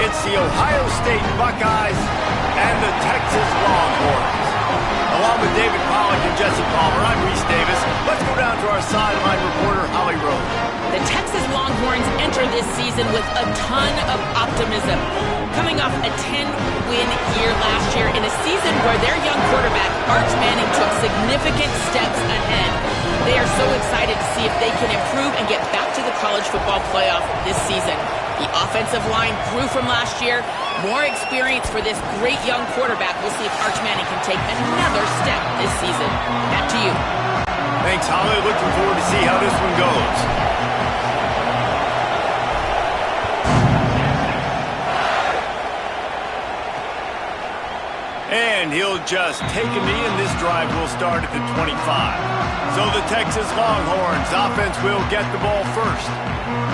against the Ohio State Buckeyes and the Texas Longhorns. Along with David Pollack and Jesse Palmer, I'm Reese Davis. Let's go down to our sideline reporter, Holly Rowe. The Texas Longhorns enter this season with a ton of optimism. Coming off a 10-win year last year in a season where their young quarterback, Arch Manning, took significant steps ahead. They are so excited to see if they can improve and get back to the college football playoff this season. The offensive line grew from last year. More experience for this great young quarterback. We'll see if Arch Manning can take another step this season. Back to you. Thanks, Holly. Looking forward to see how this one goes. And he'll just take a knee, and this drive will start at the 25. So the Texas Longhorns offense will get the ball first.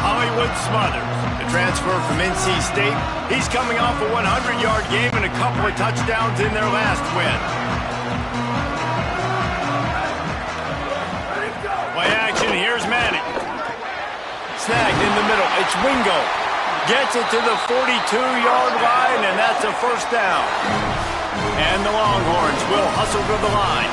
Hollywood Smothers, the transfer from NC State. He's coming off a 100-yard game and a couple of touchdowns in their last win. Play action, here's Manning. Snagged in the middle, it's Wingo. Gets it to the 42-yard line, and that's a first down. And the Longhorns will hustle to the line.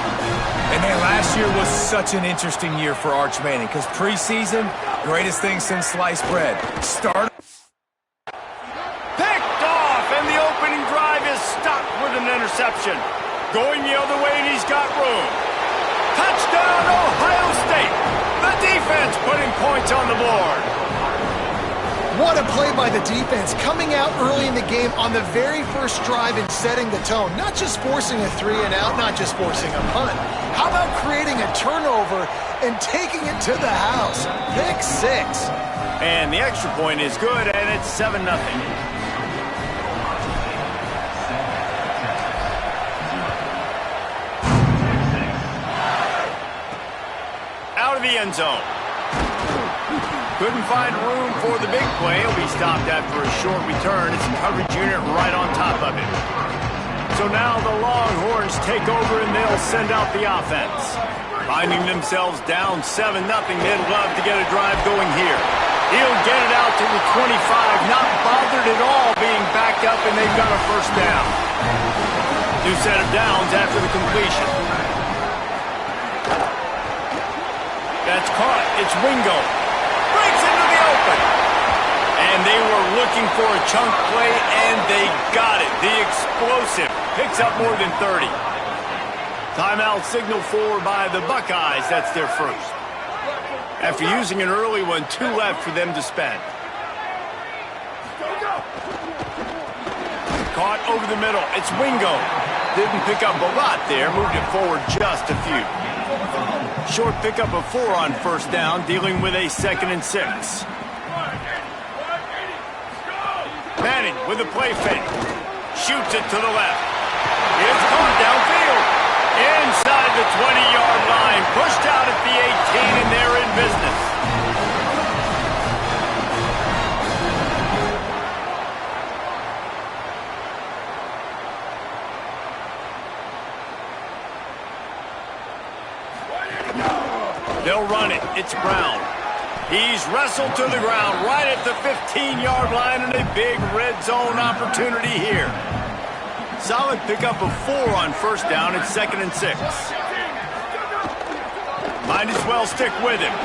And man, last year was such an interesting year for Arch Manning because preseason, greatest thing since sliced bread. Start. Picked off, and the opening drive is stopped with an interception. Going the other way, and he's got room. Touchdown, Ohio State. The defense putting points on the board. What a play by the defense, coming out early in the game on the very first drive and setting the tone. Not just forcing a 3 and out, not just forcing a punt. How about creating a turnover and taking it to the house? Pick 6. And the extra point is good, and it's 7-0. Out of the end zone. Couldn't find room for the big play. He'll be stopped after a short return. It's a coverage unit right on top of it. So now the Longhorns take over and they'll send out the offense. Finding themselves down 7-0, they'd love to get a drive going here. He'll get it out to the 25, not bothered at all being backed up, and they've got a first down. New set of downs after the completion. That's caught. It's Wingo. Breaks into the open. And they were looking for a chunk play, and they got it. The explosive picks up more than 30. Timeout signal for by the Buckeyes. That's their first. After using an early one, 2 left for them to spend. Caught over the middle. It's Wingo. Didn't pick up a lot there. Moved it forward just a few. Short pickup of 4 on first down, dealing with a 2nd and 6. Manning with a play fake. Shoots it to the left. It's caught downfield. Inside the 20-yard line. Pushed out at the 18, and they're in business. They'll run it. It's Brown. He's wrestled to the ground right at the 15-yard line, and a big red zone opportunity here. Solid pickup of 4 on first down. It's 2nd and 6. Might as well stick with him.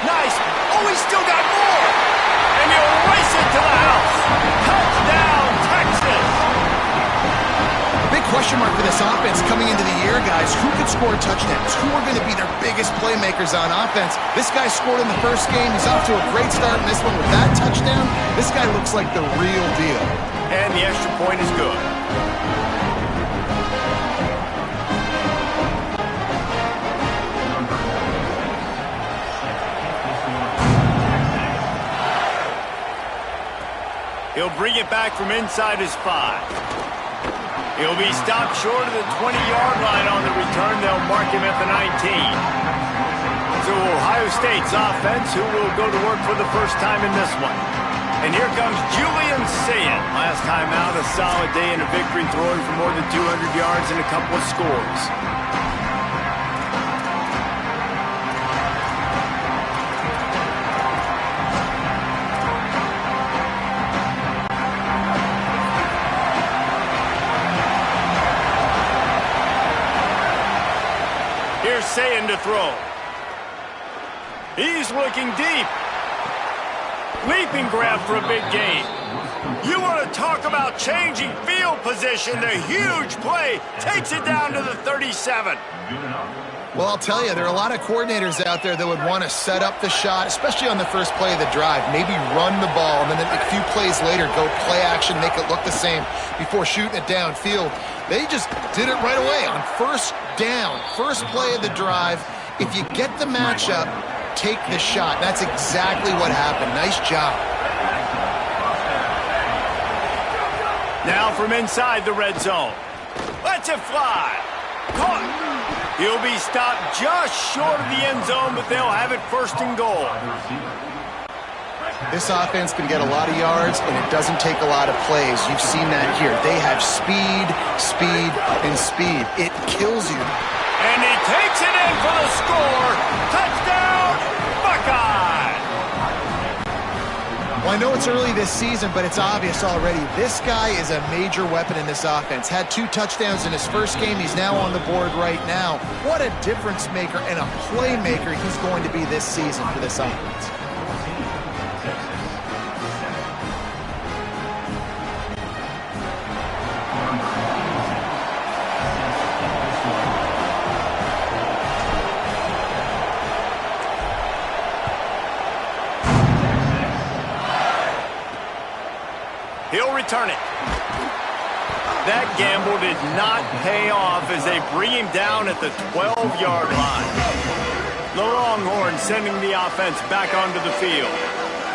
Nice. Oh, he's still got more. And he'll race it to the house. Touchdown, Texas. Big question mark for this offense coming into the year, guys. Who could score touchdowns? Who are going to be their biggest playmakers on offense? This guy scored in the first game. He's off to a great start in this one with that touchdown. This guy looks like the real deal. And the extra point is good. He'll bring it back from inside his 5. He'll be stopped short of the 20-yard line on the return. They'll mark him at the 19. So Ohio State's offense, who will go to work for the first time in this one. And here comes Julian Sayin. Last time out, a solid day in a victory, throwing for more than 200 yards and a couple of scores. Sayin to throw. He's looking deep. Leaping grab for a big gain. You want to talk about changing field position. The huge play takes it down to the 37. Well, I'll tell you, there are a lot of coordinators out there that would want to set up the shot, especially on the first play of the drive, maybe run the ball, and then a few plays later go play action, make it look the same before shooting it downfield. They just did it right away on first down, first play of the drive. If you get the matchup, take the shot. That's exactly what happened. Nice job. Now from inside the red zone. Lets it fly. Caught. He'll be stopped just short of the end zone, but they'll have it first and goal. This offense can get a lot of yards, and it doesn't take a lot of plays. You've seen that here. They have speed, speed, and speed. It kills you. And he takes it in for the score. Touchdown, Buckeyes! Well, I know it's early this season, but it's obvious already. This guy is a major weapon in this offense. Had 2 touchdowns in his first game. He's now on the board right now. What a difference maker and a playmaker he's going to be this season for this offense. He'll return it. That gamble did not pay off as they bring him down at the 12-yard line. The Longhorns sending the offense back onto the field.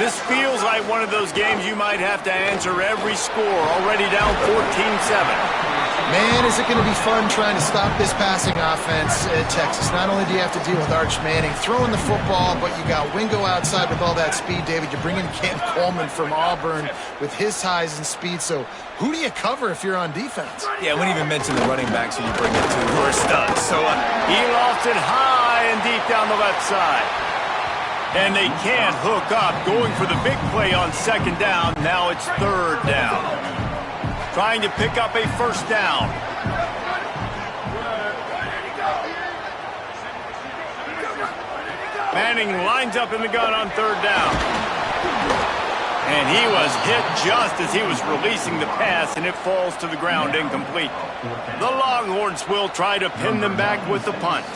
This feels like one of those games you might have to answer every score, already down 14-7. Man, is it going to be fun trying to stop this passing offense at Texas. Not only do you have to deal with Arch Manning throwing the football, but you got Wingo outside with all that speed, David. You bring in Cam Coleman from Auburn with his highs and speed. So who do you cover if you're on defense? Yeah, we didn't even mention the running backs who you bring in too, who are studs. So he lost it high and deep down the left side. And they can't hook up, going for the big play on second down. Now it's third down. Trying to pick up a first down. Manning lines up in the gun on third down. And he was hit just as he was releasing the pass, and it falls to the ground incomplete. The Longhorns will try to pin them back with the punt.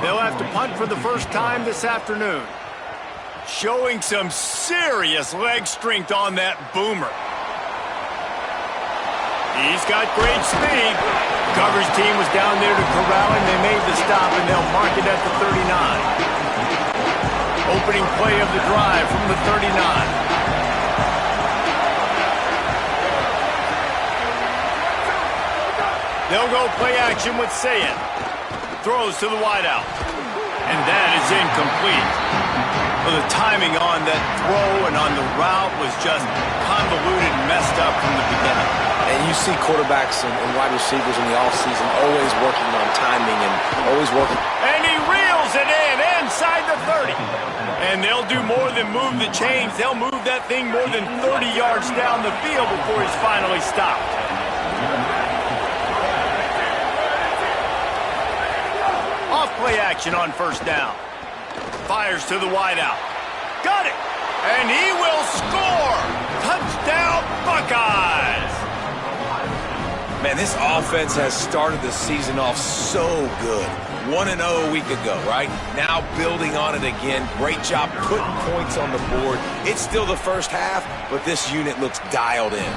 They'll have to punt for the first time this afternoon. Showing some serious leg strength on that boomer. He's got great speed. Coverage team was down there to corral him. They made the stop, and they'll mark it at the 39. Opening play of the drive from the 39. They'll go play action with Sayin. Throws to the wideout. And that is incomplete. Well, the timing on that throw and on the route was just convoluted and messed up from the beginning. And you see quarterbacks and wide receivers in the offseason always working on timing and always working. And he reels it in inside the 30. And they'll do more than move the chains. They'll move that thing more than 30 yards down the field before he's finally stopped. Off play action on first down. Fires to the wideout. Got it! And he will score! Touchdown, Buckeyes! man, this offense has started the season off so good. 1-0 a week ago, right? Now building on it again. Great job putting points on the board. It's still the first half, but this unit looks dialed in.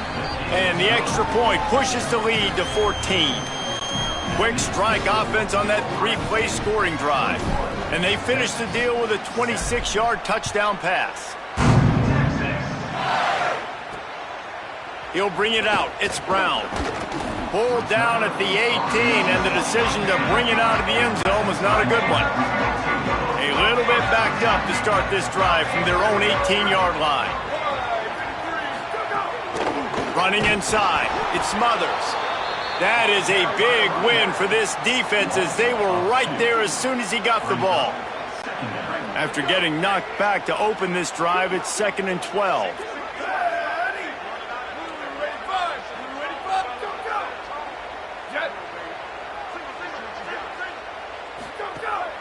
And the extra point pushes the lead to 14. Quick strike offense on that three-play scoring drive. And they finish the deal with a 26-yard touchdown pass. He'll bring it out. It's Brown. Pulled down at the 18, and the decision to bring it out of the end zone was not a good one. A little bit backed up to start this drive from their own 18-yard line. Running inside. It's Smothers. That is a big win for this defense as they were right there as soon as he got the ball. After getting knocked back to open this drive, it's 2nd and 12.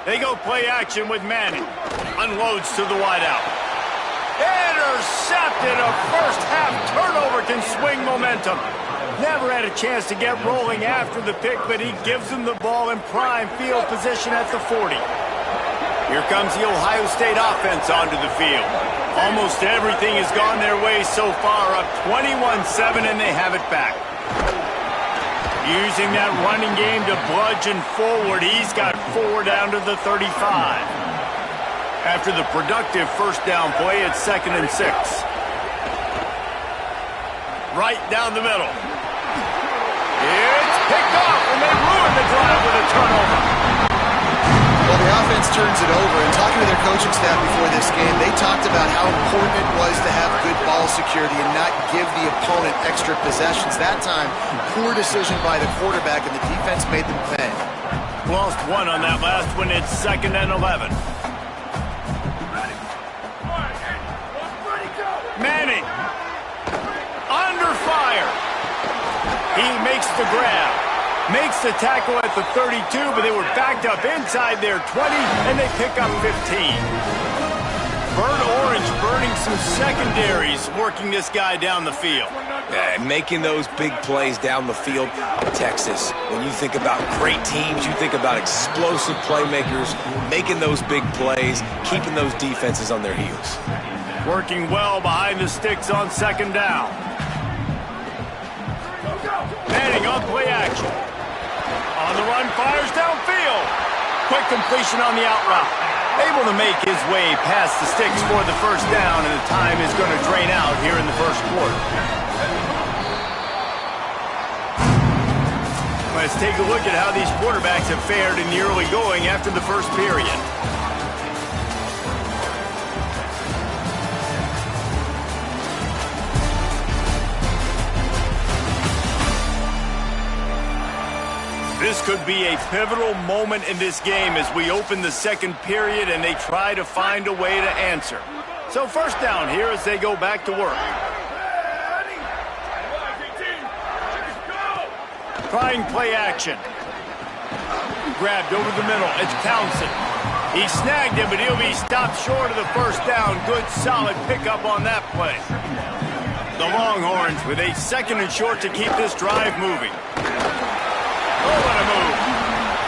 They go play action with Manning. Unloads to the wideout. Intercepted. A first-half turnover can swing momentum. Never had a chance to get rolling after the pick, but he gives them the ball in prime field position at the 40. Here comes the Ohio State offense onto the field. Almost everything has gone their way so far, up 21-7, and they have it back. Using that running game to bludgeon forward, he's got 4 down to the 35. After the productive first down play, it's 2nd and 6. Right down the middle. It's picked off, and they ruin the drive with a turnover. Well, the offense turns it over, and talking to their coaching staff before this game, they talked about how important it was to have good ball security and not give the opponent extra possessions. That time, poor decision by the quarterback, and the defense made them pay. Lost 1 on that last one. It's 2nd and 11. Manning. Under fire. He makes the grab. Makes the tackle at the 32, but they were backed up inside their 20, and they pick up 15. Burnt orange burning some secondaries, working this guy down the field. Yeah, and making those big plays down the field. Texas, when you think about great teams, you think about explosive playmakers, making those big plays, keeping those defenses on their heels. Working well behind the sticks on 2nd down. Manning on play action. On the run, fires downfield. Quick completion on the out route. Able to make his way past the sticks for the first down, and the time is going to drain out here in the first quarter. Let's take a look at how these quarterbacks have fared in the early going after the first period. This could be a pivotal moment in this game as we open the second period and they try to find a way to answer. So first down here as they go back to work. Trying play action. Grabbed over the middle. It's Townsend. He snagged him, but he'll be stopped short of the first down. Good, solid pickup on that play. The Longhorns with a 2nd and short to keep this drive moving. Oh, what a move.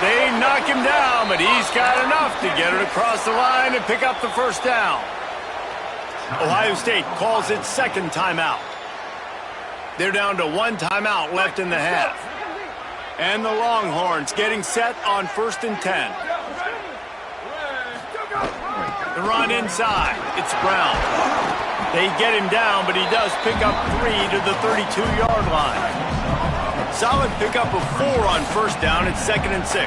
They knock him down, but he's got enough to get it across the line and pick up the first down. Ohio State calls its 2nd timeout. They're down to 1 timeout left in the half. And the Longhorns getting set on 1st and 10. The run inside. It's Brown. They get him down, but he does pick up 3 to the 32-yard line. Solid pickup of 4 on first down. It's 2nd and 6.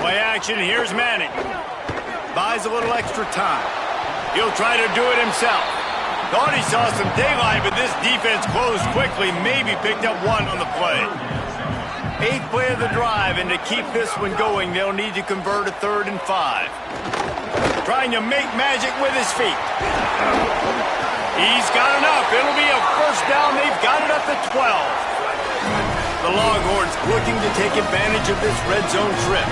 Play action. Here's Manning. Buys a little extra time. He'll try to do it himself. Thought he saw some daylight, but this defense closed quickly. Maybe picked up 1 on the play. 8th play of the drive, and to keep this one going, they'll need to convert a 3rd and 5. Trying to make magic with his feet. He's got enough. It'll be a first down. They've got it up to 12. The Longhorns looking to take advantage of this red zone trip.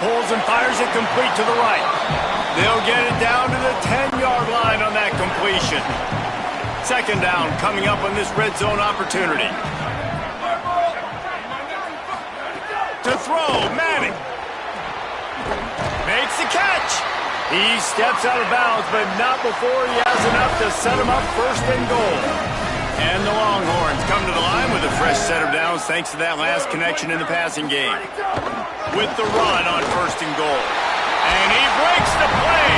Pulls and fires it complete to the right. They'll get it down to the 10-yard line on that completion. 2nd down coming up on this red zone opportunity. To throw, Manning. Makes the catch. He steps out of bounds, but not before he has enough to set him up 1st and goal. And the Longhorns come to the line with a fresh set of downs thanks to that last connection in the passing game. With the run on 1st and goal. And he breaks the play.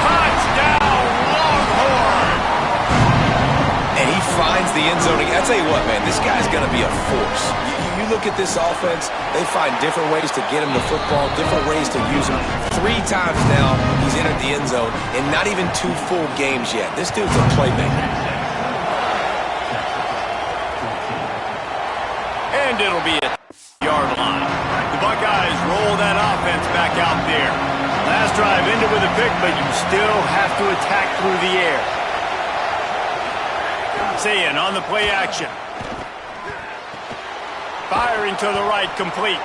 Touchdown, Longhorn! And he finds the end zone. I tell you what, man, this guy's going to be a force. You look at this offense, they find different ways to get him the football, different ways to use him. 3 times now he's entered the end zone, and not even 2 full games yet. This dude's a playmaker. And it'll be a yard line. The Buckeyes roll that offense back out there. Last drive ended with a pick, but you still have to attack through the air. Sayin on the play action. Firing to the right, complete.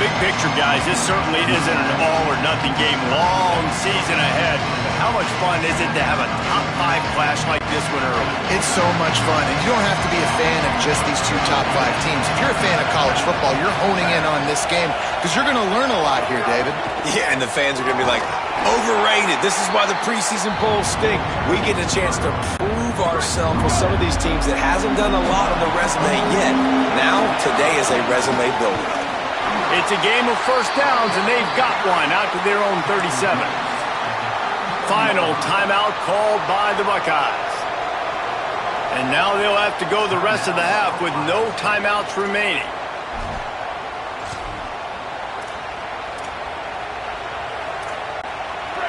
Big picture, guys, this certainly isn't an all-or-nothing game. Long season ahead. But how much fun is it to have a top-5 clash like this one early? It's so much fun, and you don't have to be a fan of just these two top-5 teams. If you're a fan of college football, you're honing in on this game because you're going to learn a lot here, David. Yeah, and the fans are going to be like, overrated. This is why the preseason bowls stink. We get a chance to prove ourselves with some of these teams that hasn't done a lot on the resume yet. Now, today is a resume builder. It's a game of first downs, and they've got one out to their own 37. Final timeout called by the Buckeyes. And now they'll have to go the rest of the half with no timeouts remaining.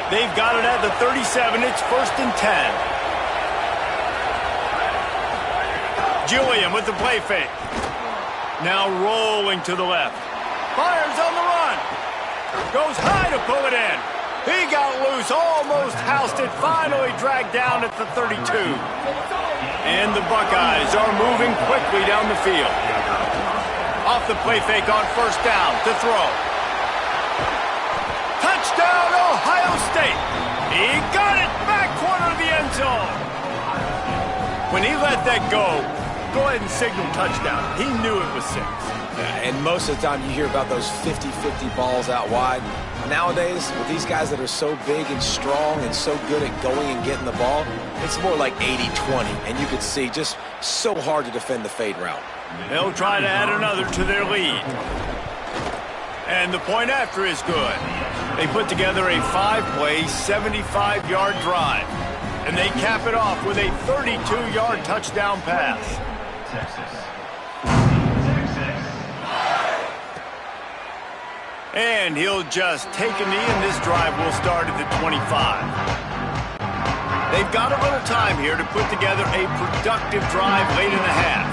They've got it at the 37. It's 1st and 10. Julian with the play fake. Now rolling to the left. Fires on the run. Goes high to pull it in. He got loose, almost housed it, finally dragged down at the 32. And the Buckeyes are moving quickly down the field. Off the play fake on 1st down to throw. Touchdown, Ohio State. He got it back corner of the end zone. When he let that go ahead and signal touchdown. He knew it was 6. And most of the time you hear about those 50-50 balls out wide. Nowadays, with these guys that are so big and strong and so good at going and getting the ball, it's more like 80-20. And you could see just so hard to defend the fade route. They'll try to add another to their lead. And the point after is good. They put together a 5-play, 75-yard drive. And they cap it off with a 32-yard touchdown pass. And he'll just take a knee, and this drive will start at the 25. They've got a little time here to put together a productive drive late in the half.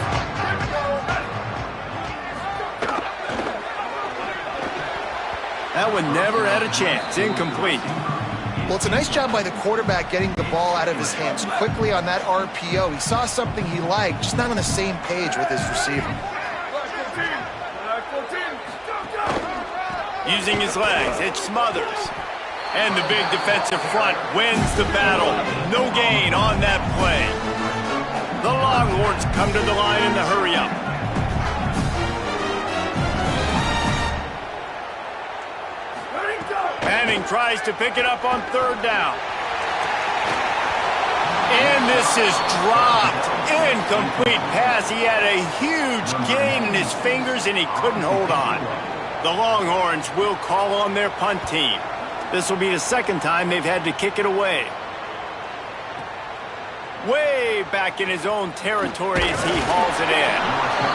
That one never had a chance. Incomplete. Well, it's a nice job by the quarterback getting the ball out of his hands quickly on that RPO. He saw something he liked, just not on the same page with his receiver. Using his legs, it smothers. And the big defensive front wins the battle. No gain on that play. The Longhorns come to the line in the hurry-up. Manning tries to pick it up on 3rd down. And this is dropped. Incomplete pass. He had a huge gain in his fingers, and he couldn't hold on. The Longhorns will call on their punt team. This will be the 2nd time they've had to kick it away. Way back in his own territory as he hauls it in.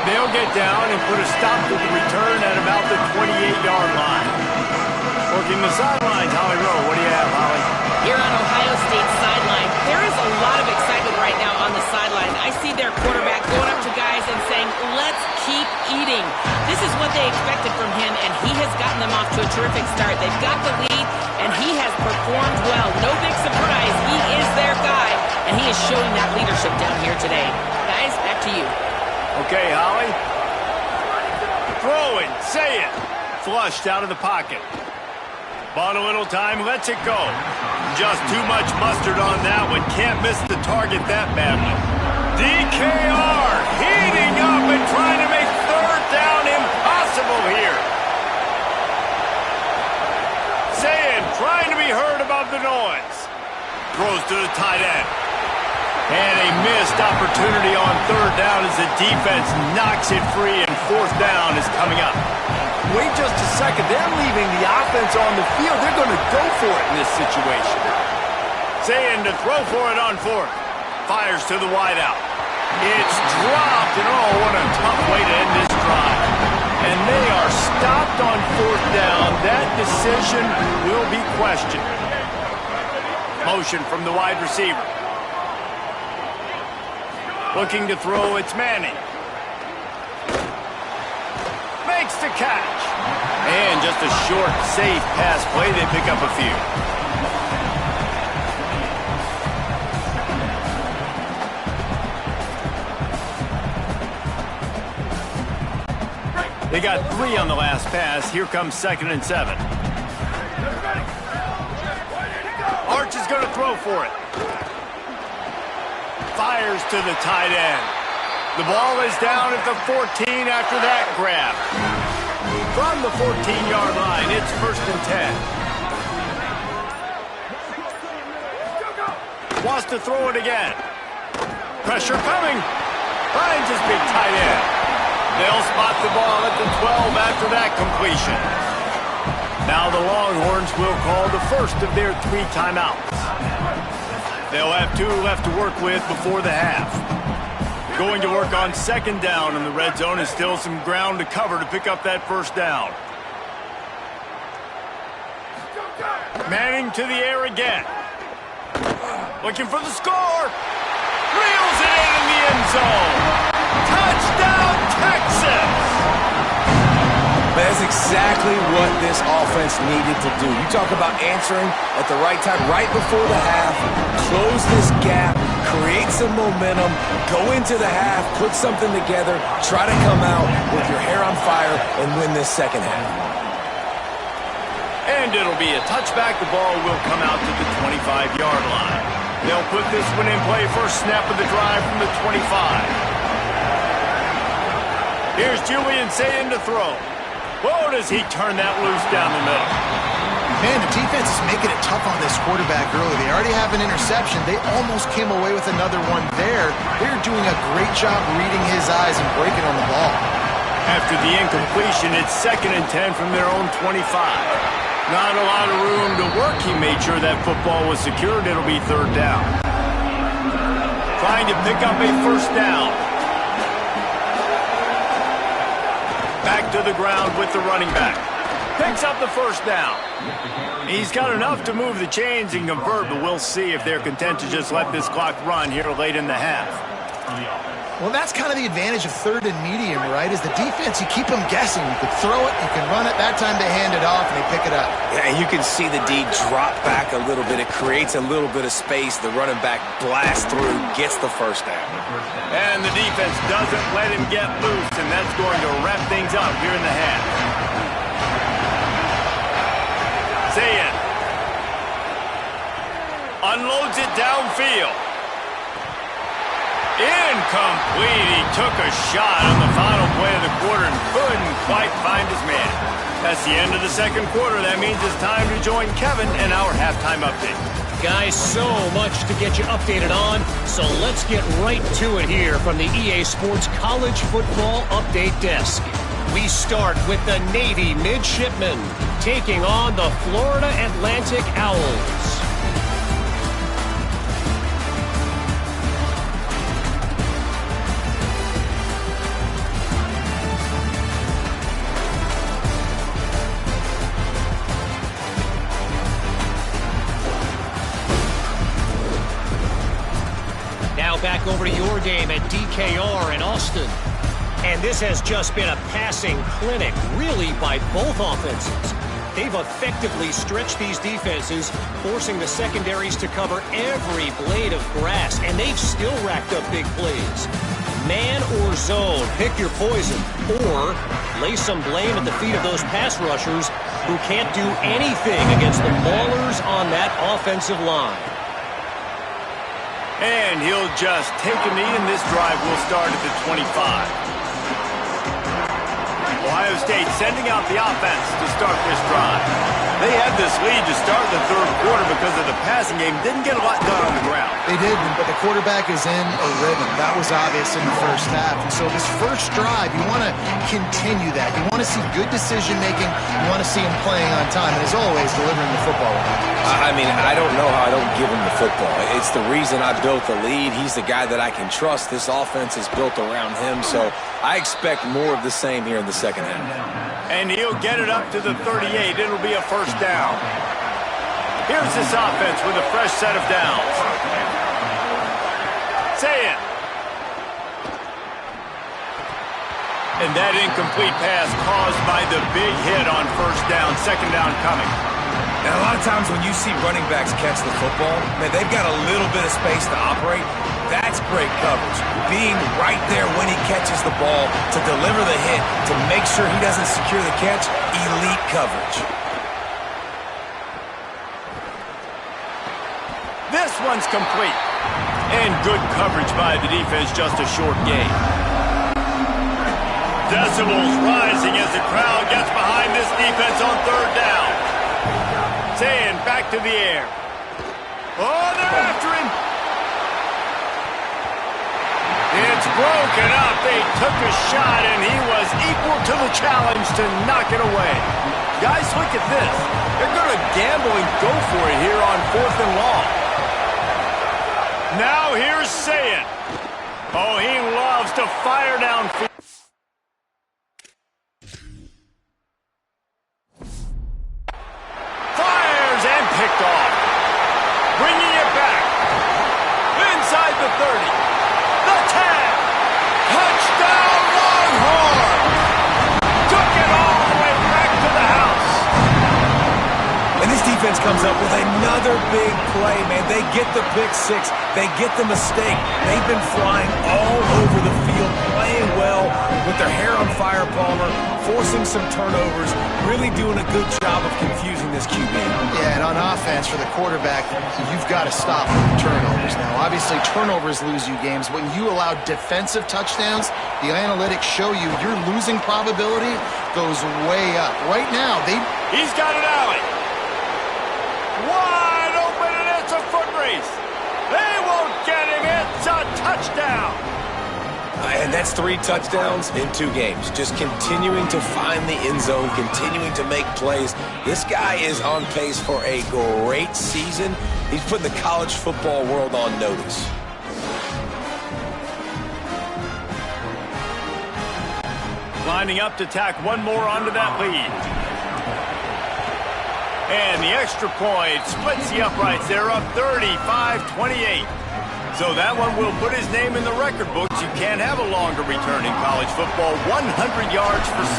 They'll get down and put a stop to the return at about the 28-yard line. Working the sidelines, Holly Rowe. What do you have, Holly? Here on Ohio State's sideline, there is a lot of excitement right now on the sideline. I see their quarterback going up to guys and saying, let's keep eating. This is what they expected from him, and he has gotten them off to a terrific start. They've got the lead, and he has performed well. No big surprise. He is their guy, and he is showing that leadership down here today. Guys, back to you. Okay, Holly. Throwing, say it. Flushed out of the pocket. Bought a little time, lets it go. Just too much mustard on that one. Can't miss the target that badly. DKR heating up and trying to make 3rd down impossible here. Saying, trying to be heard above the noise. Throws to the tight end. And a missed opportunity on 3rd down as the defense knocks it free, and 4th down is coming up. Wait just a second. They're leaving the offense on the field. They're going to go for it in this situation. Saying to throw for it on 4th. Fires to the wideout. It's dropped, and oh, what a tough way to end this drive. And they are stopped on 4th down. That decision will be questioned. Motion from the wide receiver. Looking to throw, it's Manning. Makes the catch. And just a short, safe pass play. They pick up a few. They got 3 on the last pass. Here comes 2nd and 7. Arch is going to throw for it. Fires to the tight end. The ball is down at the 14 after that grab. From the 14-yard line, it's 1st and 10. Wants to throw it again. Pressure coming. Finds his big tight end. They'll spot the ball at the 12 after that completion. Now the Longhorns will call the first of their 3 timeouts. They'll have 2 left to work with before the half. Going to work on 2nd down, and the red zone is still some ground to cover to pick up that 1st down. Manning to the air again. Looking for the score. Reels it in the end zone. Touchdown, Texas! That's exactly what this offense needed to do. You talk about answering at the right time, right before the half, close this gap, create some momentum, go into the half, put something together, try to come out with your hair on fire and win this 2nd half. And it'll be a touchback. The ball will come out to the 25-yard line. They'll put this one in play. First snap of the drive from the 25. Here's Julian Sayin to throw. Whoa, does he turn that loose down the middle. Man, the defense is making it tough on this quarterback early. They already have an interception. They almost came away with another one there. They're doing a great job reading his eyes and breaking on the ball. After the incompletion, it's 2nd and 10 from their own 25. Not a lot of room to work. He made sure that football was secured. It'll be 3rd down. Trying to pick up a 1st down. Back to the ground with the running back. Picks up the 1st down. He's got enough to move the chains and convert, but we'll see if they're content to just let this clock run here late in the half. Well, that's kind of the advantage of 3rd and medium, right? Is the defense, you keep them guessing. You can throw it, you can run it. That time they hand it off and they pick it up. Yeah, and you can see the D drop back a little bit. It creates a little bit of space. The running back blasts through, gets the 1st down. And the defense doesn't let him get loose, and that's going to wrap things up here in the half. Sayin unloads it downfield. Incomplete. He took a shot on the final play of the quarter and couldn't quite find his man. That's the end of the 2nd quarter. That means it's time to join Kevin in our halftime update. Guys, so much to get you updated on, so let's get right to it here from the EA Sports College Football Update Desk. We start with the Navy Midshipmen taking on the Florida Atlantic Owls. Back over to your game at DKR in Austin. And this has just been a passing clinic, really, by both offenses. They've effectively stretched these defenses, forcing the secondaries to cover every blade of grass, and they've still racked up big plays. Man or zone, pick your poison, or lay some blame at the feet of those pass rushers who can't do anything against the maulers on that offensive line. And he'll just take a knee, and this drive will start at the 25. Ohio State sending out the offense to start this drive. They had this lead to start the 3rd quarter because of the passing game. Didn't get a lot done on the ground. They didn't, but the quarterback is in a rhythm. That was obvious in the 1st half. And so this 1st drive, you want to continue that. You want to see good decision-making. You want to see him playing on time. And as always, delivering the football. I mean, I don't know how I don't give him the football. It's the reason I built the lead. He's the guy that I can trust. This offense is built around him, so I expect more of the same here in the 2nd half. And he'll get it up to the 38. It'll be a 1st down. Here's this offense with a fresh set of downs. Sayin. And that incomplete pass caused by the big hit on 1st down. 2nd down coming. And a lot of times when you see running backs catch the football, man, they've got a little bit of space to operate. That's great coverage. Being right there when he catches the ball to deliver the hit, to make sure he doesn't secure the catch. Elite coverage. This one's complete. And good coverage by the defense, just a short gain. Decibels rising as the crowd gets behind this defense on third down. Saying back to the air. Oh, they're after him. It's broken up. They took a shot, and he was equal to the challenge to knock it away. Guys, look at this. They're going to gamble and go for it here on 4th and long. Now here's Sayin. Oh, he loves to fire downfield. Fires and picked off. Bringing it back. Inside the 30. The 10. Touchdown Longhorns. Took it all the way back to the house. And this defense comes up with another big play, man. They get the pick six. They get the mistake. They've been flying all over the field, playing well with their hair on fire, Palmer, forcing some turnovers, really doing a good job of confusing this QB. Yeah, and on offense for the quarterback, you've got to stop turnovers now. Obviously, turnovers lose you games. When you allow defensive touchdowns, the analytics show you your losing probability goes way up. Right now, He's got an alley. Wide open, and it's a foot race. They won't get him. It's a touchdown. And that's 3 touchdowns in 2 games. Just continuing to find the end zone, continuing to make plays. This guy is on pace for a great season. He's putting the college football world on notice. Lining up to tack one more onto that lead. And the extra point splits the uprights. They're up 35-28. So that one will put his name in the record books. You can't have a longer return in college football. 100 yards for 6.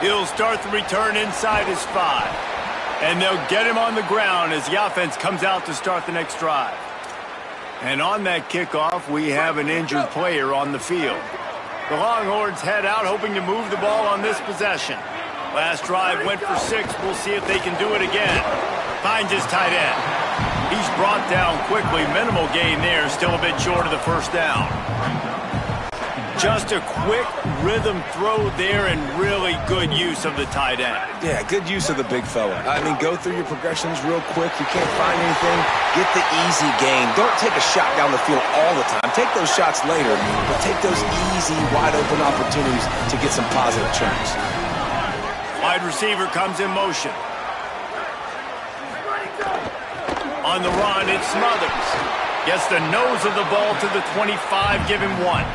He'll start the return inside his 5. And they'll get him on the ground as the offense comes out to start the next drive. And on that kickoff, we have an injured player on the field. The Longhorns head out hoping to move the ball on this possession. Last drive went for 6. We'll see if they can do it again. Finds his tight end. He's brought down quickly. Minimal gain there. Still a bit short of the first down. Just a quick rhythm throw there and really good use of the tight end. Yeah, good use of the big fella. I mean, go through your progressions real quick. You can't find anything. Get the easy gain. Don't take a shot down the field all the time. Take those shots later, but take those easy, wide-open opportunities to get some positive chunks. Wide receiver comes in motion. On the run, it's Smothers. Gets the nose of the ball to the 25, give him 1.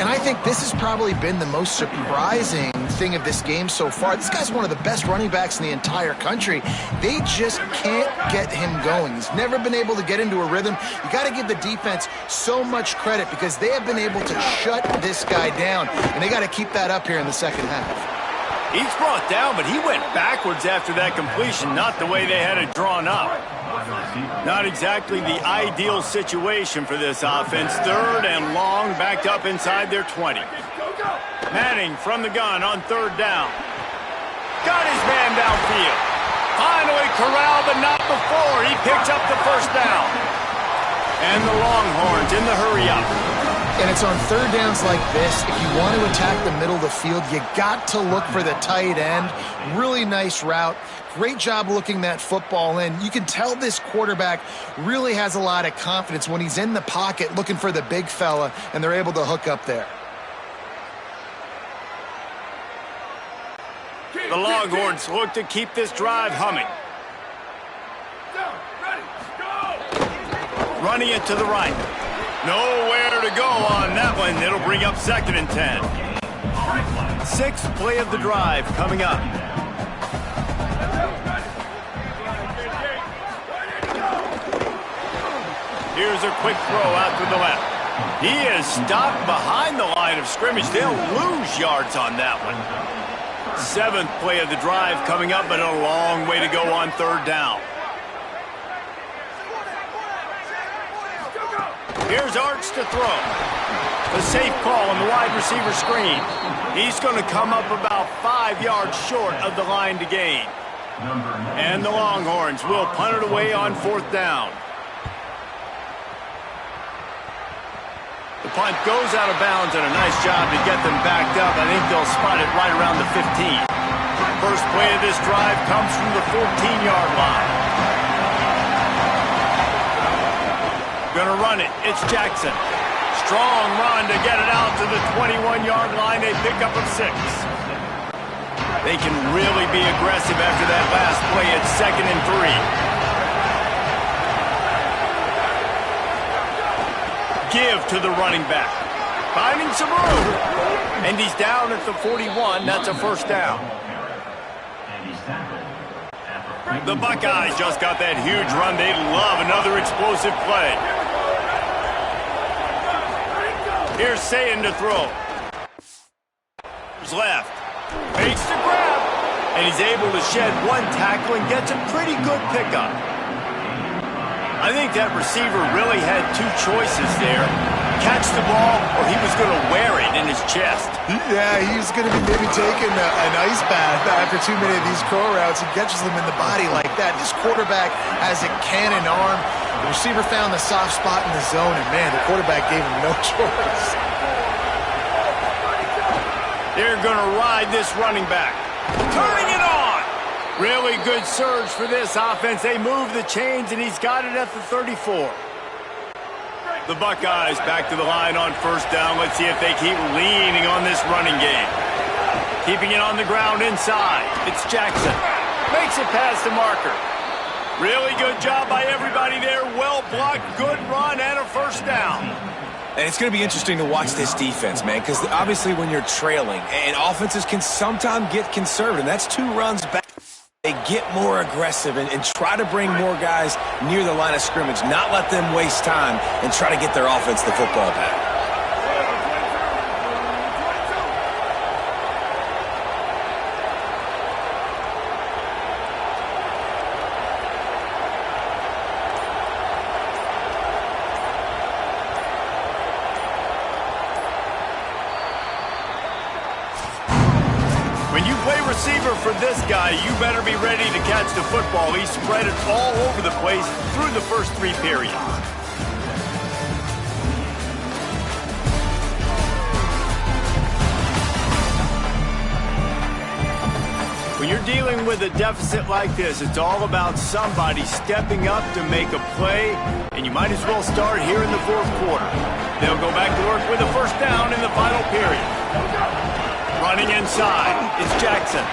And I think this has probably been the most surprising thing of this game so far. This guy's one of the best running backs in the entire country. They just can't get him going. He's never been able to get into a rhythm. You got to give the defense so much credit because they have been able to shut this guy down, and they got to keep that up here in the second half. He's brought down, but he went backwards after that completion, not the way they had it drawn up. Not exactly the ideal situation for this offense. 3rd and long, backed up inside their 20. Manning from the gun on 3rd down. Got his man downfield. Finally corralled, but not before. He picks up the first down. And the Longhorns in the hurry-up. And it's on 3rd downs like this. If you want to attack the middle of the field, you got to look for the tight end. Really nice route. Great job looking that football in. You can tell this quarterback really has a lot of confidence when he's in the pocket looking for the big fella, and they're able to hook up there. The Longhorns look to keep this drive humming. Running it to the right. Nowhere to go on that one. It'll bring up 2nd and 10. 6th play of the drive coming up. Here's a quick throw out to the left. He is stopped behind the line of scrimmage. They'll lose yards on that one. 7th play of the drive coming up, but a long way to go on 3rd down. Here's Arch to throw. A safe call on the wide receiver screen. He's going to come up about 5 yards short of the line to gain. And the Longhorns will punt it away on 4th down. The punt goes out of bounds, and a nice job to get them backed up. I think they'll spot it right around the 15. First play of this drive comes from the 14-yard line. Gonna run it. It's Jackson. Strong run to get it out to the 21-yard line. They pick up a 6. They can really be aggressive after that last play. It's 2nd and 3. Give to the running back. Finding some room. And he's down at the 41. That's a 1st down. The Buckeyes just got that huge run. They love another explosive play. Here's Sayin to throw. He's left. Fakes the grab. And he's able to shed 1 tackle and gets a pretty good pickup. I think that receiver really had 2 choices there. Catch the ball, or he was going to wear it in his chest. Yeah, he's going to be maybe taking an ice bath after too many of these curl routes. He catches them in the body like that. This quarterback has a cannon arm. The receiver found the soft spot in the zone, and man, the quarterback gave him no choice. They're going to ride this running back. Turning it on. Really good surge for this offense. They move the chains, and he's got it at the 34. The Buckeyes back to the line on 1st down. Let's see if they keep leaning on this running game. Keeping it on the ground inside. It's Jackson. Makes it past the marker. Really good job by everybody there. Well blocked, good run, and a 1st down. And it's going to be interesting to watch this defense, man, because obviously when you're trailing, and offenses can sometimes get conservative, and that's 2 runs back. They get more aggressive and try to bring more guys near the line of scrimmage, not let them waste time and try to get their offense the football back. When you play receiver for this guy, you better be ready to catch the football. He spread it all over the place through the first 3 periods. When you're dealing with a deficit like this, it's all about somebody stepping up to make a play, and you might as well start here in the 4th quarter. They'll go back to work with a 1st down in the final period. Running inside, it's Jackson.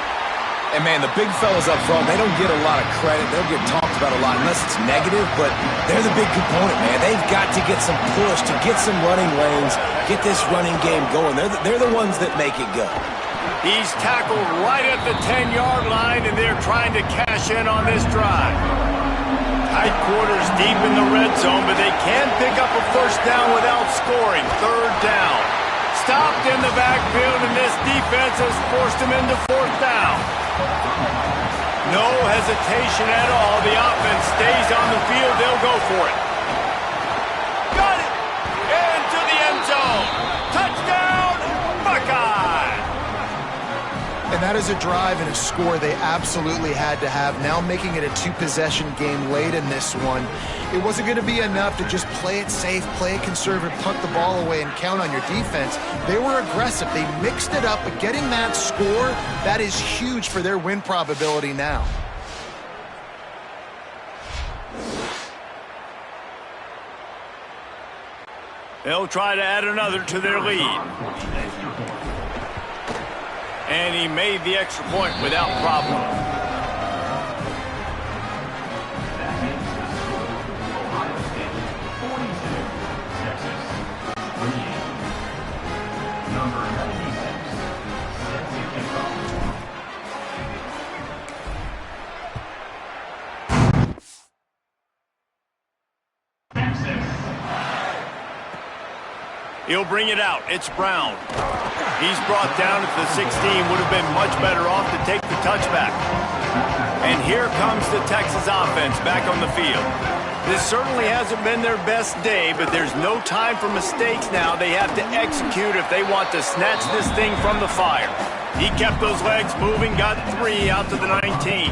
And, man, the big fellas up front, they don't get a lot of credit. They don't get talked about a lot unless it's negative, but they're the big component, man. They've got to get some push, to get some running lanes, get this running game going. They're the ones that make it go. He's tackled right at the 10-yard line, and they're trying to cash in on this drive. Tight quarters deep in the red zone, but they can pick up a 1st down without scoring. 3rd down. Stopped in the backfield, and this defense has forced him into 4th down. No hesitation at all. The offense stays on the field. They'll go for it. Got it! Into the end zone. Touchdown, Buckeye! And that is a drive and a score they absolutely had to have. Now making it a 2-possession game late in this one. It wasn't going to be enough to just play it safe, play it conservative, punt the ball away, and count on your defense. They were aggressive. They mixed it up, but getting that score, that is huge for their win probability now. They'll try to add another to their lead. And he made the extra point without problem. He'll bring it out. It's Brown. He's brought down at the 16. Would have been much better off to take the touchback. And here comes the Texas offense back on the field. This certainly hasn't been their best day, but there's no time for mistakes now. They have to execute if they want to snatch this thing from the fire. He kept those legs moving, got 3 out to the 19.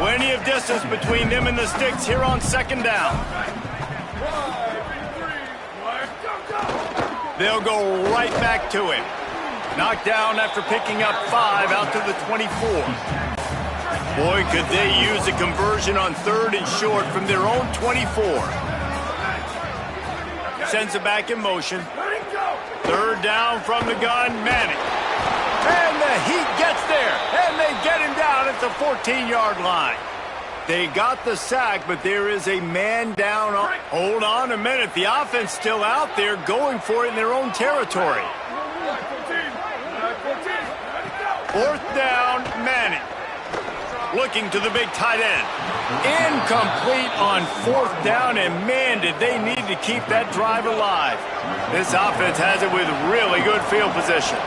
Plenty of distance between them and the sticks here on second down. They'll go right back to him. Knocked down after picking up 5 out to the 24. Boy, could they use a conversion on 3rd and short from their own 24. Sends it back in motion. 3rd down from the gun, Manning. And the Heat gets there, and they get him down at the 14-yard line. They got the sack, but there is a man down. Hold on a minute. The offense still out there going for it in their own territory. 4th down, Manning. Looking to the big tight end. Incomplete on 4th down, and man, did they need to keep that drive alive. This offense has it with really good field position.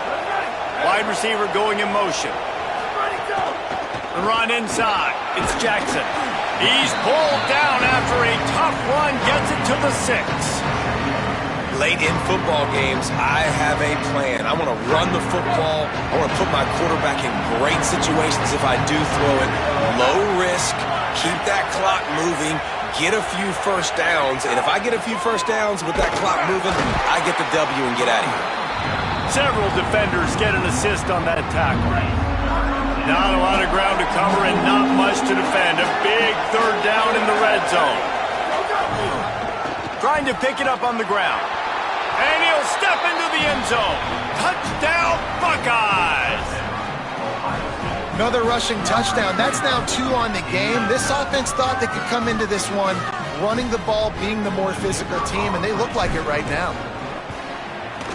Wide receiver going in motion. The run inside. It's Jackson. He's pulled down after a tough run, gets it to the 6. Late in football games, I have a plan. I want to run the football. I want to put my quarterback in great situations if I do throw it. Low risk, keep that clock moving, get a few first downs. And if I get a few first downs with that clock moving, I get the W and get out of here. Several defenders get an assist on that tackle. Not a lot of ground to cover and not much to defend. A big 3rd down in the red zone. Trying to pick it up on the ground. And he'll step into the end zone. Touchdown, Buckeyes! Another rushing touchdown. That's now 2 on the game. This offense thought they could come into this one running the ball, being the more physical team, and they look like it right now.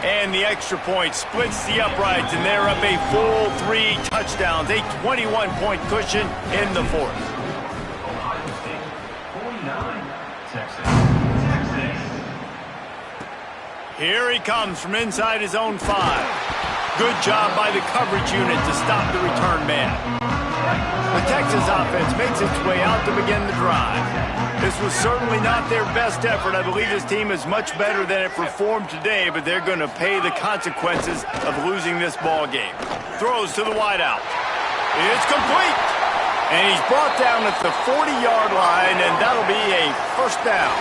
And the extra point splits the uprights, and they're up a full 3 touchdowns. A 21-point cushion in the 4th. Ohio State 49, Texas 6. Here he comes from inside his own 5. Good job by the coverage unit to stop the return man. The Texas offense makes its way out to begin the drive. This was certainly not their best effort. I believe this team is much better than it performed today, but they're going to pay the consequences of losing this ball game. Throws to the wideout. It's complete. And he's brought down at the 40-yard line, and that'll be a first down.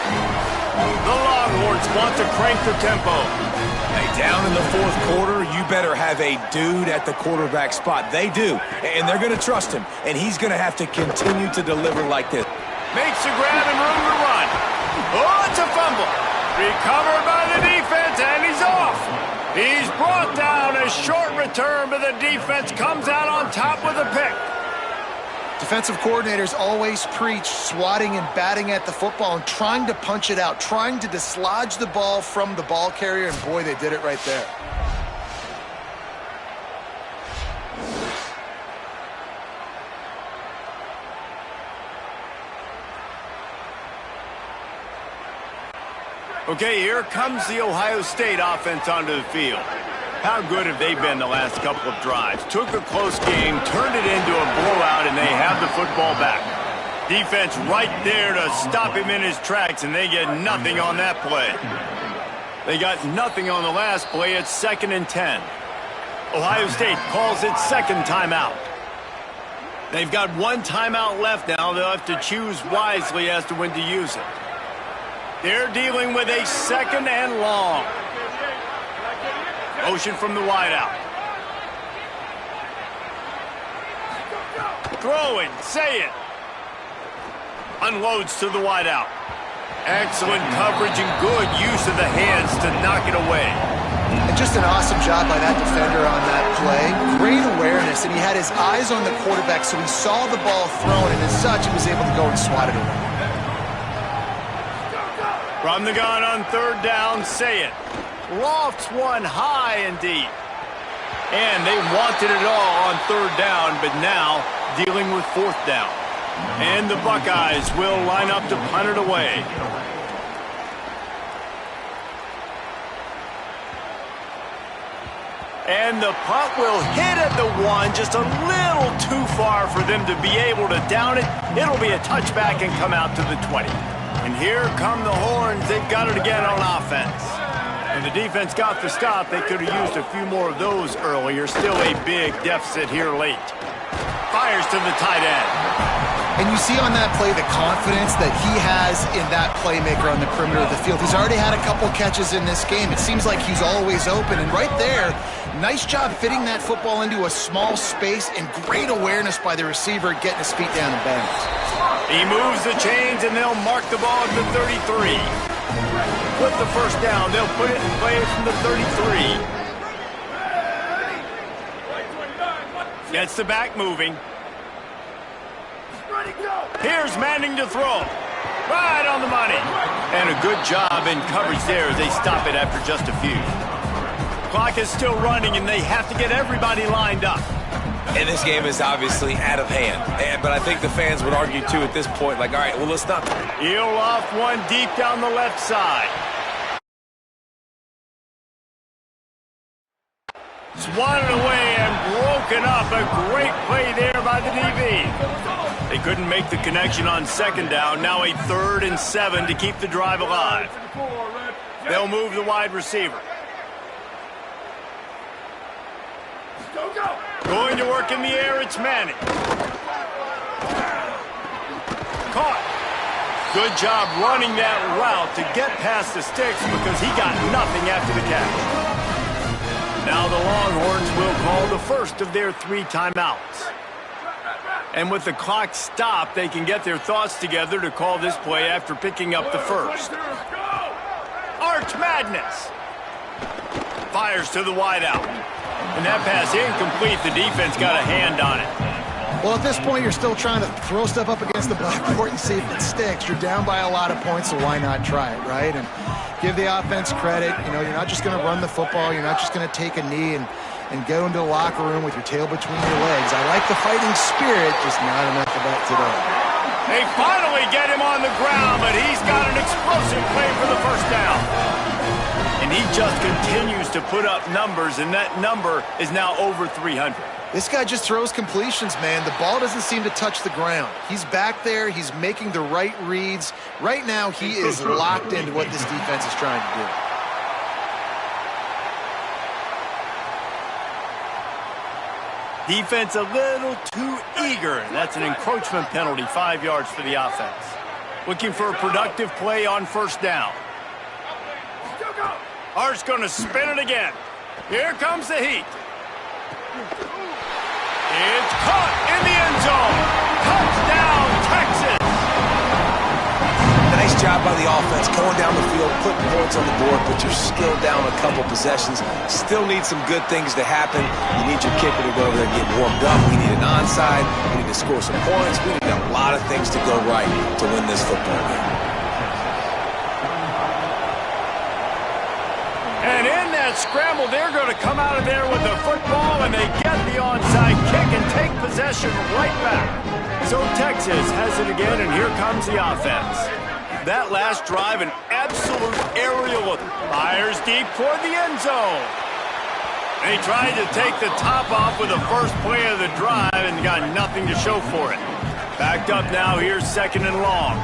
The Longhorns want to crank the tempo. Hey, down in the 4th quarter, you better have a dude at the quarterback spot. They do, and they're going to trust him, and he's going to have to continue to deliver like this. Makes a grab and room to run. Oh, it's a fumble. Recovered by the defense, and he's off. He's brought down. A short return, but the defense comes out on top with a pick. Defensive coordinators always preach swatting and batting at the football and trying to punch it out, trying to dislodge the ball from the ball carrier, and boy, they did it right there. Okay, here comes the Ohio State offense onto the field. How good have they been the last couple of drives? Took a close game, turned it into a blowout, and they have the football back. Defense right there to stop him in his tracks, and they get nothing on that play. They got nothing on the last play. It's 2nd and 10. Ohio State calls its 2nd timeout. They've got 1 timeout left now. They'll have to choose wisely as to when to use it. They're dealing with a 2nd and long. Motion from the wideout. Throwing, say it. Unloads to the wideout. Excellent coverage and good use of the hands to knock it away. And just an awesome job by that defender on that play. Great awareness, and he had his eyes on the quarterback, so he saw the ball thrown, and as such, he was able to go and swat it away. From the gun on 3rd down, say it. Lofts one high and deep. And they wanted it all on 3rd down, but now dealing with 4th down. And the Buckeyes will line up to punt it away. And the punt will hit at the 1, just a little too far for them to be able to down it. It'll be a touchback and come out to the 20. And here come the Horns. They've got it again on offense. And the defense got the stop. They could have used a few more of those earlier. Still a big deficit here late. Fires to the tight end. And you see on that play the confidence that he has in that playmaker on the perimeter of the field. He's already had a couple catches in this game. It seems like he's always open. And right there, nice job fitting that football into a small space and great awareness by the receiver getting his feet down in bounds. He moves the chains and they'll mark the ball at the 33. With the first down, they'll put it in play from the 33. Gets the back moving. Here's Manning to throw. Right on the money. And a good job in coverage there as they stop it after just a few. Clock is still running, and they have to get everybody lined up. And this game is obviously out of hand. But I think the fans would argue, too, at this point, like, all right, well, let's not. He'll off one deep down the left side. Swatted away and broken up. A great play there by the DB. They couldn't make the connection on second down. Now a 3rd and 7 to keep the drive alive. They'll move the wide receiver. Going to work in the air, it's Manning. Caught. Good job running that route to get past the sticks because he got nothing after the catch. Now the Longhorns will call the first of their 3 timeouts. And with the clock stopped, they can get their thoughts together to call this play after picking up the first. Arch Madness. Fires to the wideout. And that pass incomplete. The defense got a hand on it. Well, at this point, you're still trying to throw stuff up against the blackboard and see if it sticks. You're down by a lot of points, so why not try it, right? And give the offense credit. You know, you're not just going to run the football. You're not just going to take a knee and go into the locker room with your tail between your legs. I like the fighting spirit, just not enough of that today. They finally get him on the ground, but he's got an explosive play for the first down. And he just continues to put up numbers, and that number is now over 300. This guy just throws completions, man. The ball doesn't seem to touch the ground. He's back there. He's making the right reads. Right now, he is locked into what this defense is trying to do. Defense a little too eager. That's an encroachment penalty, 5 yards for the offense. Looking for a productive play on first down. Art's going to spin it again. Here comes the heat. It's caught in the end zone. Touchdown, Texas. Nice job by the offense going down the field, putting points on the board, but you're still down a couple possessions. Still need some good things to happen. You need your kicker to go over there and get warmed up. We need an onside. We need to score some points. We need a lot of things to go right to win this football game. And in that scramble, they're going to come out of there with the football, and they get the onside kick and take possession right back. So Texas has it again, and here comes the offense. That last drive, an absolute aerial. Fires deep toward the end zone. They tried to take the top off with the first play of the drive and got nothing to show for it. Backed up now, here's 2nd and long.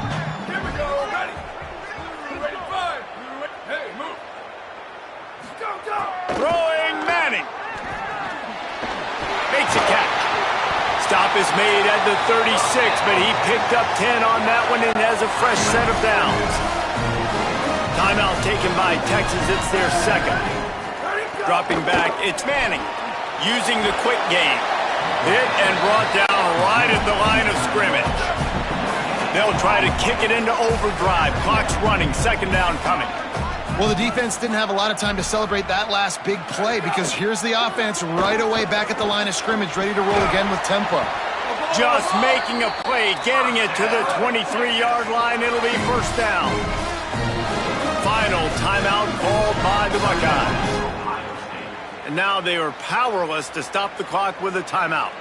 Here we go, ready. Ready, 5. Hey, move. Go, go. Throwing Manning. Makes a catch. Stop is made at the 36, but he picked up 10 on that one and has a fresh set of downs. Timeout taken by Texas. It's their 2nd. Dropping back, it's Manning. Using the quick game. Hit and brought down right at the line of scrimmage. They'll try to kick it into overdrive. Clock's running. 2nd down coming. Well, the defense didn't have a lot of time to celebrate that last big play because here's the offense right away back at the line of scrimmage, ready to roll again with tempo. Just making a play, getting it to the 23-yard line. It'll be first down. Final timeout called by the Buckeyes. And now they are powerless to stop the clock with a timeout.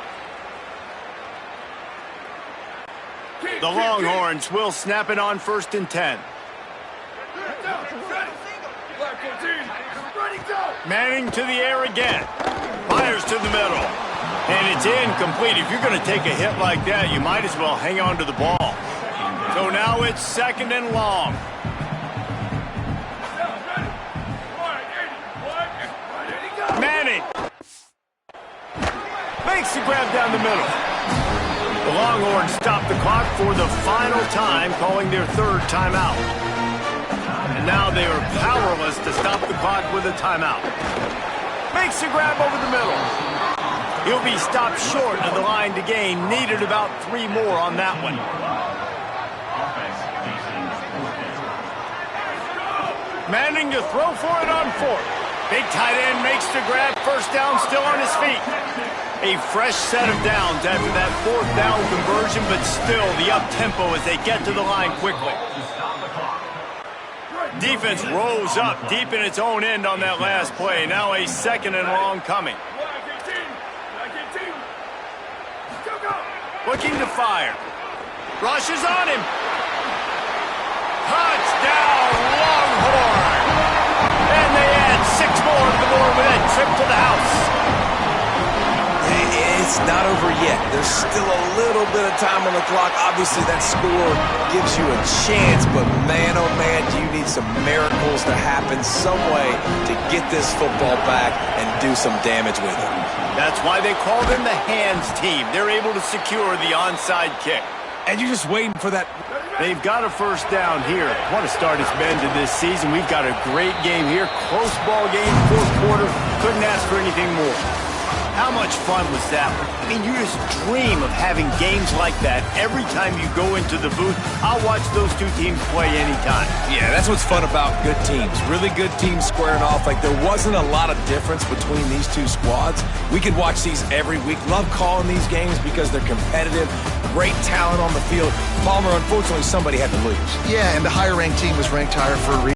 The Longhorns will snap it on 1st and 10. Manning to the air again. Fires to the middle. And it's incomplete. If you're going to take a hit like that, you might as well hang on to the ball. So now it's 2nd and long. Manning makes the grab down the middle. The Longhorns stop the clock for the final time, calling their 3rd timeout. And now they are powerless to stop the clock with a timeout. Makes the grab over the middle. He'll be stopped short of the line to gain. Needed about 3 more on that one. Manning to throw for it on 4th. Big tight end makes the grab. 1st down, still on his feet. A fresh set of downs after that 4th down conversion, but still the up-tempo as they get to the line quickly. Defense rolls up deep in its own end on that last play. Now a 2nd and long coming. Looking to fire. Rushes on him. Touchdown, Longhorn! And they add 6 more to the board with that trip to the house. It's not over yet. There's still a little bit of time on the clock. Obviously, that score gives you a chance, but man, oh man, do you need some miracles to happen some way to get this football back and do some damage with it. That's why they call them the hands team. They're able to secure the onside kick. And you're just waiting for that. They've got a 1st down here. What a start it's been to this season. We've got a great game here. Close ball game, 4th quarter. Couldn't ask for anything more. How much fun was that one? I mean, you just dream of having games like that every time you go into the booth. I'll watch those 2 teams play anytime. Yeah, that's what's fun about good teams. Really good teams squaring off. Like, there wasn't a lot of difference between these 2 squads. We could watch these every week. Love calling these games because they're competitive. Great talent on the field. Palmer, unfortunately, somebody had to lose. Yeah, and the higher-ranked team was ranked higher for a reason.